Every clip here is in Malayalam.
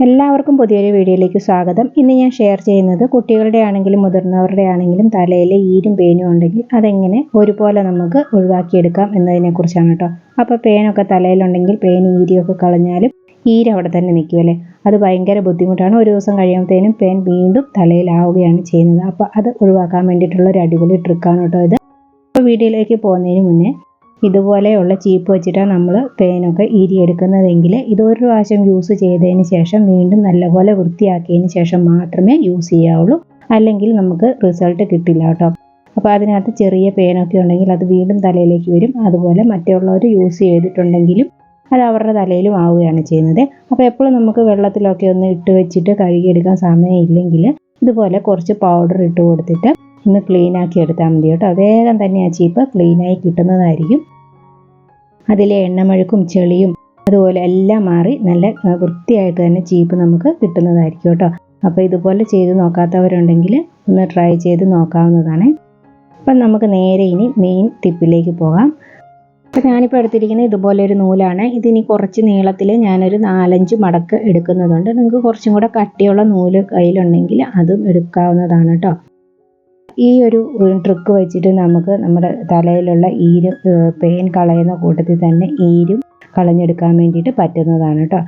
എല്ലാവർക്കും പുതിയൊരു വീഡിയോയിലേക്ക് സ്വാഗതം. ഇന്ന് ഞാൻ ഷെയർ ചെയ്യുന്നത് കുട്ടികളുടെ ആണെങ്കിലും മുതിർന്നവരുടെ ആണെങ്കിലും തലയിൽ ഈരും പേനും ഉണ്ടെങ്കിൽ അതെങ്ങനെ ഒരുപോലെ നമുക്ക് ഒഴിവാക്കിയെടുക്കാം എന്നതിനെക്കുറിച്ചാണ് കേട്ടോ. അപ്പോൾ പേനൊക്കെ തലയിലുണ്ടെങ്കിൽ പേൻ ഈരിയൊക്കെ കളഞ്ഞാലും ഈര് അവിടെ തന്നെ നിൽക്കുമല്ലേ, അത് ഭയങ്കര ബുദ്ധിമുട്ടാണ്. ഒരു ദിവസം കഴിയുമ്പോഴത്തേനും പേൻ വീണ്ടും തലയിലാവുകയാണ് ചെയ്യുന്നത്. അപ്പോൾ അത് ഒഴിവാക്കാൻ വേണ്ടിയിട്ടുള്ള ഒരു അടിപൊളി ട്രിക്കാണ് കേട്ടോ ഇത്. അപ്പോൾ വീഡിയോയിലേക്ക് പോകുന്നതിന് മുന്നേ ഇതുപോലെയുള്ള ചീപ്പ് വെച്ചിട്ടാണ് നമ്മൾ പേനൊക്കെ ഈരിയെടുക്കുന്നതെങ്കിൽ ഇതൊരു പ്രാവശ്യം യൂസ് ചെയ്തതിന് ശേഷം വീണ്ടും നല്ലപോലെ വൃത്തിയാക്കിയതിന് ശേഷം മാത്രമേ യൂസ് ചെയ്യാവുള്ളൂ, അല്ലെങ്കിൽ നമുക്ക് റിസൾട്ട് കിട്ടില്ല കേട്ടോ. അപ്പോൾ അതിനകത്ത് ചെറിയ പേനൊക്കെ ഉണ്ടെങ്കിൽ അത് വീണ്ടും തലയിലേക്ക് വരും. അതുപോലെ മറ്റുള്ളവർ യൂസ് ചെയ്തിട്ടുണ്ടെങ്കിലും അത് അവരുടെ തലയിലും ആവുകയാണ് ചെയ്യുന്നത്. അപ്പോൾ എപ്പോഴും നമുക്ക് വെള്ളത്തിലൊക്കെ ഒന്ന് ഇട്ട് വെച്ചിട്ട് കഴുകിയെടുക്കാൻ സമയമില്ലെങ്കിൽ ഇതുപോലെ കുറച്ച് പൗഡർ ഇട്ട് കൊടുത്തിട്ട് ഒന്ന് ക്ലീൻ ആക്കി എടുത്താൽ മതി കേട്ടോ. വേഗം തന്നെ ആ ചീപ്പ് ക്ലീനായി കിട്ടുന്നതായിരിക്കും. അതിലെ എണ്ണമഴുക്കും ചെളിയും അതുപോലെ എല്ലാം മാറി നല്ല വൃത്തിയായിട്ട് തന്നെ ചീപ്പ് നമുക്ക് കിട്ടുന്നതായിരിക്കും കേട്ടോ. അപ്പോൾ ഇതുപോലെ ചെയ്ത് നോക്കാത്തവരുണ്ടെങ്കിൽ ഒന്ന് ട്രൈ ചെയ്ത് നോക്കാവുന്നതാണ്. അപ്പം നമുക്ക് നേരെ ഇനി മെയിൻ ടിപ്പിലേക്ക് പോകാം. അപ്പോൾ ഞാനിപ്പോൾ എടുത്തിരിക്കുന്നത് ഇതുപോലെ ഒരു നൂലാണ്. ഇതിനി കുറച്ച് നീളത്തിൽ ഞാനൊരു 4-5 മടക്ക് എടുക്കുന്നതുണ്ട്. നിങ്ങൾക്ക് കുറച്ചും കൂടെ കട്ടിയുള്ള നൂല് കയ്യിലുണ്ടെങ്കിൽ അതും എടുക്കാവുന്നതാണ് കേട്ടോ. ഈ ഒരു ട്രിക്ക് വെച്ചിട്ട് നമുക്ക് നമ്മുടെ തലയിലുള്ള ഈര് പേൻ കളയുന്ന കൂട്ടത്തിൽ തന്നെ ഈരും കളഞ്ഞെടുക്കാൻ വേണ്ടിയിട്ട് പറ്റുന്നതാണ് കേട്ടോ.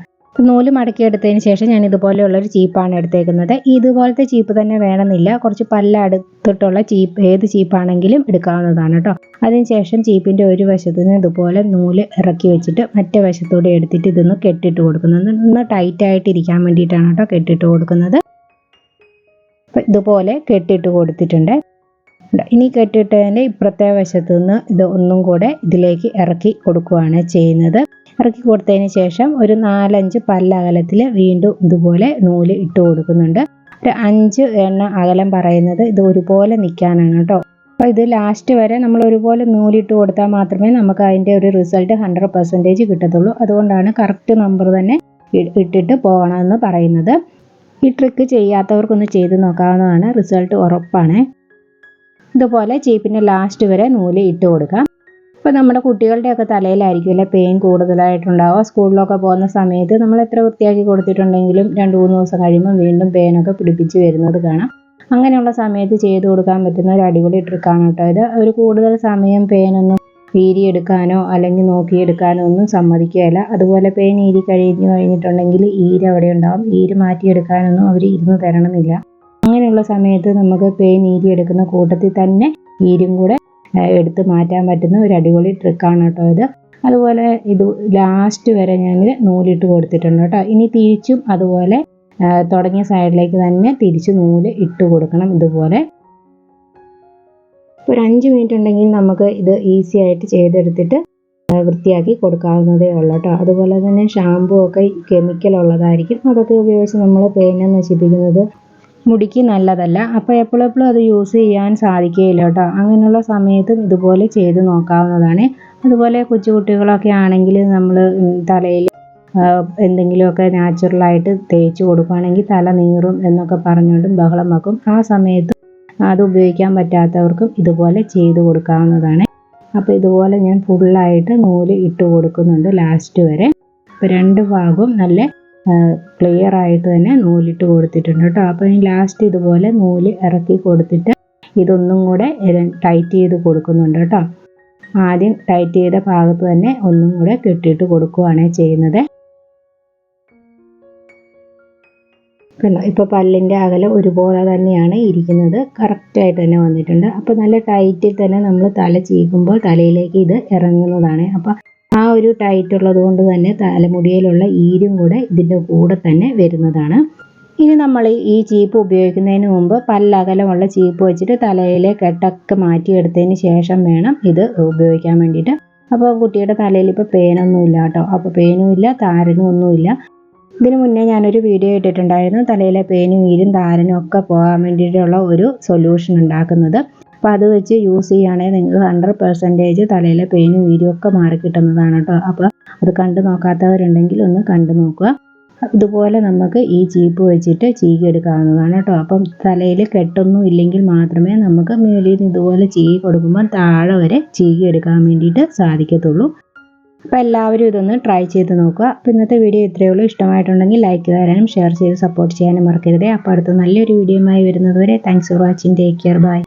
നൂല് മടക്കിയെടുത്തതിന് ശേഷം ഞാൻ ഇതുപോലെയുള്ളൊരു ചീപ്പാണ് എടുത്തേക്കുന്നത്. ഇതുപോലത്തെ ചീപ്പ് തന്നെ വേണമെന്നില്ല, കുറച്ച് പല്ലടുത്തിട്ടുള്ള ചീപ്പ് ഏത് ചീപ്പാണെങ്കിലും എടുക്കാവുന്നതാണ് കേട്ടോ. അതിനുശേഷം ചീപ്പിൻ്റെ ഒരു വശത്ത് നിന്ന് ഇതുപോലെ നൂല് ഇറക്കി വെച്ചിട്ട് മറ്റേ വശത്തൂടെ എടുത്തിട്ട് ഇതൊന്ന് കെട്ടിട്ട് കൊടുക്കുന്നത്. ഒന്ന് ടൈറ്റായിട്ട് ഇരിക്കാൻ വേണ്ടിയിട്ടാണ് കേട്ടോ കെട്ടിട്ട് കൊടുക്കുന്നത്. ഇതുപോലെ കെട്ടിട്ട് കൊടുത്തിട്ടുണ്ട്. ഇനി കെട്ടിട്ടതിൻ്റെ ഇപ്പുറത്തെ വശത്തു നിന്ന് ഇത് ഒന്നും കൂടെ ഇതിലേക്ക് ഇറക്കി കൊടുക്കുകയാണ് ചെയ്യുന്നത്. ഇറക്കി കൊടുത്തതിന് ശേഷം ഒരു 4-5 പല്ലകലത്തിൽ വീണ്ടും ഇതുപോലെ നൂല് ഇട്ട് കൊടുക്കുന്നുണ്ട്. ഒരു 5 എണ്ണം അകലം പറയുന്നത് ഇത് ഒരുപോലെ നിൽക്കാനാണ് കേട്ടോ. അപ്പോൾ ഇത് ലാസ്റ്റ് വരെ നമ്മൾ ഒരുപോലെ നൂലിട്ട് കൊടുത്താൽ മാത്രമേ നമുക്ക് അതിൻ്റെ ഒരു റിസൾട്ട് 100% കിട്ടത്തുള്ളൂ. അതുകൊണ്ടാണ് കറക്റ്റ് നമ്പർ തന്നെ ഇട്ടിട്ട് പോകണമെന്ന് പറയുന്നത്. ഈ ട്രിക്ക് ചെയ്യാത്തവർക്കൊന്ന് ചെയ്ത് നോക്കാവുന്നതാണ്, റിസൾട്ട് ഉറപ്പാണ്. ഇതുപോലെ ചീപ്പിൻ്റെ ലാസ്റ്റ് വരെ നൂല് ഇട്ട് കൊടുക്കാം. ഇപ്പോൾ നമ്മുടെ കുട്ടികളുടെയൊക്കെ തലയിലായിരിക്കുമല്ലേ പെയിൻ കൂടുതലായിട്ടുണ്ടാവുക. സ്കൂളിലൊക്കെ പോകുന്ന സമയത്ത് നമ്മൾ എത്ര വൃത്തിയാക്കി കൊടുത്തിട്ടുണ്ടെങ്കിലും 2-3 ദിവസം കഴിയുമ്പോൾ വീണ്ടും പെയിനൊക്കെ പിടിപ്പിച്ച് വരുന്നത് കാണാം. അങ്ങനെയുള്ള സമയത്ത് ചെയ്ത് കൊടുക്കാൻ പറ്റുന്ന ഒരു അടിപൊളി ട്രിക്കാണ് കേട്ടോ ഇത്. ഒരു കൂടുതൽ സമയം പെയിനൊന്നും ഈരിയെടുക്കാനോ അല്ലെങ്കിൽ നോക്കിയെടുക്കാനോ ഒന്നും സമ്മതിക്കുകയില്ല. അതുപോലെ പെയിൻ ഈരി കഴിഞ്ഞിട്ടുണ്ടെങ്കിൽ ഈര് അവിടെ ഉണ്ടാവും. ഈര് മാറ്റിയെടുക്കാനൊന്നും അവർ ഇരുന്ന് തരണമെന്നില്ല. അങ്ങനെയുള്ള സമയത്ത് നമുക്ക് പെയിൻ ഈരിയെടുക്കുന്ന കൂട്ടത്തിൽ തന്നെ ഈരും കൂടെ എടുത്ത് മാറ്റാൻ പറ്റുന്ന ഒരു അടിപൊളി ട്രിക്കാണ് കേട്ടോ ഇത്. അതുപോലെ ഇത് ലാസ്റ്റ് വരെ ഞാൻ നൂലിട്ട് കൊടുത്തിട്ടുണ്ട് കേട്ടോ. ഇനി തിരിച്ചും അതുപോലെ തുടങ്ങിയ സൈഡിലേക്ക് തന്നെ തിരിച്ച് നൂല് ഇട്ട് കൊടുക്കണം ഇതുപോലെ. ഒരു 5 മിനിറ്റ് ഉണ്ടെങ്കിൽ നമുക്ക് ഇത് ഈസി ആയിട്ട് ചെയ്തെടുത്തിട്ട് വൃത്തിയാക്കി കൊടുക്കാവുന്നതേ ഉള്ളൂ കേട്ടോ. അതുപോലെ തന്നെ ഷാമ്പൂ ഒക്കെ കെമിക്കൽ ഉള്ളതായിരിക്കും. അതൊക്കെ ഉപയോഗിച്ച് നമ്മൾ പേനെ നശിപ്പിക്കുന്നത് മുടിക്ക് നല്ലതല്ല. അപ്പോൾ എപ്പോഴും അത് യൂസ് ചെയ്യാൻ സാധിക്കുകയില്ല കേട്ടോ. അങ്ങനെയുള്ള സമയത്തും ഇതുപോലെ ചെയ്ത് നോക്കാവുന്നതാണ്. അതുപോലെ കൊച്ചുകുട്ടികളൊക്കെ ആണെങ്കിൽ നമ്മൾ തലയിൽ എന്തെങ്കിലുമൊക്കെ നാച്ചുറലായിട്ട് തേച്ച് കൊടുക്കുകയാണെങ്കിൽ തല നീറും എന്നൊക്കെ പറഞ്ഞുകൊണ്ടും ബഹളം വെക്കും. ആ സമയത്ത് അത് ഉപയോഗിക്കാൻ പറ്റാത്തവർക്കും ഇതുപോലെ ചെയ്ത് കൊടുക്കാവുന്നതാണ്. അപ്പോൾ ഇതുപോലെ ഞാൻ ഫുള്ളായിട്ട് നൂല് ഇട്ട് കൊടുക്കുന്നുണ്ട് ലാസ്റ്റ് വരെ. അപ്പോൾ 2 ഭാഗവും നല്ല ക്ലിയർ ആയിട്ട് തന്നെ നൂലിട്ട് കൊടുത്തിട്ടുണ്ട് കേട്ടോ. അപ്പോൾ ഈ ലാസ്റ്റ് ഇതുപോലെ നൂല് ഇറക്കി കൊടുത്തിട്ട് ഇതൊന്നും കൂടെ ടൈറ്റ് ചെയ്ത് കൊടുക്കുന്നുണ്ട് കേട്ടോ. ആദ്യം ടൈറ്റ് ചെയ്ത ഭാഗത്ത് തന്നെ ഒന്നും കൂടെ കെട്ടിയിട്ട് കൊടുക്കുകയാണ് ചെയ്യുന്നത്. ഇപ്പോൾ പല്ലിൻ്റെ അകലം ഒരുപോലെ തന്നെയാണ് ഇരിക്കുന്നത്, കറക്റ്റായിട്ട് തന്നെ വന്നിട്ടുണ്ട്. അപ്പോൾ നല്ല ടൈറ്റിൽ തന്നെ നമ്മൾ തല ചീകുമ്പോൾ തലയിലേക്ക് ഇത് ഇറങ്ങുന്നതാണ്. അപ്പോൾ ആ ഒരു ടൈറ്റ് ഉള്ളത് കൊണ്ട് തന്നെ തലമുടിയിലുള്ള ഈരും കൂടെ ഇതിൻ്റെ കൂടെ തന്നെ വരുന്നതാണ്. ഇനി നമ്മൾ ഈ ചീപ്പ് ഉപയോഗിക്കുന്നതിന് മുമ്പ് പല്ലകലമുള്ള ചീപ്പ് വെച്ചിട്ട് തലയിലെ കെട്ടൊക്കെ മാറ്റിയെടുത്തതിന് ശേഷം വേണം ഇത് ഉപയോഗിക്കാൻ വേണ്ടിയിട്ട്. അപ്പോൾ കുട്ടിയുടെ തലയിൽ ഇപ്പോൾ പേനൊന്നും ഇല്ല കേട്ടോ. അപ്പോൾ പേനും ഇല്ല താരനും ഒന്നുമില്ല. ഇതിന് മുന്നേ ഞാനൊരു വീഡിയോ ഇട്ടിട്ടുണ്ടായിരുന്നു തലയിലെ പേനും ഈരും താരനും ഒക്കെ പോകാൻ വേണ്ടിയിട്ടുള്ള ഒരു സൊല്യൂഷൻ ഉണ്ടാക്കുന്നത്. അപ്പോൾ അത് വെച്ച് യൂസ് ചെയ്യുകയാണെങ്കിൽ നിങ്ങൾക്ക് 100% തലയിലെ പേനും ഈരും ഒക്കെ മാറിക്കിട്ടുന്നതാണ് കേട്ടോ. അപ്പോൾ അത് കണ്ടു നോക്കാത്തവരുണ്ടെങ്കിൽ ഒന്ന് കണ്ടു നോക്കുക. ഇതുപോലെ നമുക്ക് ഈ ചീപ്പ് വെച്ചിട്ട് ചീകിയെടുക്കാവുന്നതാണ് കേട്ടോ. അപ്പം തലയിൽ കെട്ടൊന്നും ഇല്ലെങ്കിൽ മാത്രമേ നമുക്ക് മേലിൽ നിന്ന് ഇതുപോലെ ചീകി കൊടുക്കുമ്പോൾ താഴെ വരെ ചീകിയെടുക്കാൻ വേണ്ടിയിട്ട് സാധിക്കത്തുള്ളൂ. അപ്പോൾ എല്ലാവരും ഇതൊന്ന് ട്രൈ ചെയ്ത് നോക്കുക. അപ്പോൾ ഇന്നത്തെ വീഡിയോ ഇത്രയേ ഉള്ളൂ. ഇഷ്ടമായിട്ടുണ്ടെങ്കിൽ ലൈക്ക് തരാനും ഷെയർ ചെയ്ത് സപ്പോർട്ട് ചെയ്യാനും മറക്കരുത്. അപ്പോൾ അടുത്ത നല്ലൊരു വീഡിയോയുമായി വരുന്നതുവരെ thanks for watching. Take care. By.